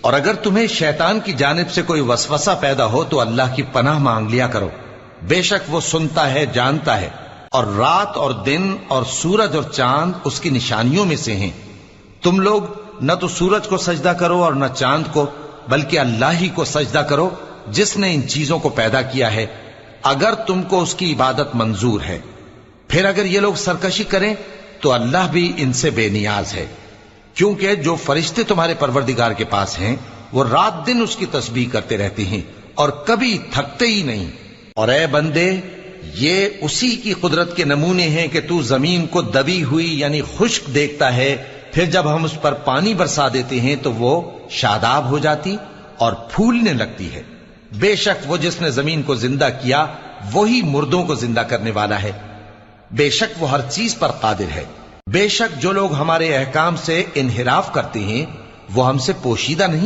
اور اگر تمہیں شیطان کی جانب سے کوئی وسوسہ پیدا ہو تو اللہ کی پناہ مانگ لیا کرو، بے شک وہ سنتا ہے، جانتا ہے۔ اور رات اور دن اور سورج اور چاند اس کی نشانیوں میں سے ہیں۔ تم لوگ نہ تو سورج کو سجدہ کرو اور نہ چاند کو، بلکہ اللہ ہی کو سجدہ کرو جس نے ان چیزوں کو پیدا کیا ہے، اگر تم کو اس کی عبادت منظور ہے۔ پھر اگر یہ لوگ سرکشی کریں تو اللہ بھی ان سے بے نیاز ہے، کیونکہ جو فرشتے تمہارے پروردگار کے پاس ہیں وہ رات دن اس کی تسبیح کرتے رہتے ہیں اور کبھی تھکتے ہی نہیں۔ اور اے بندے، یہ اسی کی قدرت کے نمونے ہیں کہ تو زمین کو دبی ہوئی یعنی خشک دیکھتا ہے، پھر جب ہم اس پر پانی برسا دیتے ہیں تو وہ شاداب ہو جاتی اور پھولنے لگتی ہے۔ بے شک وہ جس نے زمین کو زندہ کیا وہی مردوں کو زندہ کرنے والا ہے، بے شک وہ ہر چیز پر قادر ہے۔ بے شک جو لوگ ہمارے احکام سے انحراف کرتے ہیں وہ ہم سے پوشیدہ نہیں،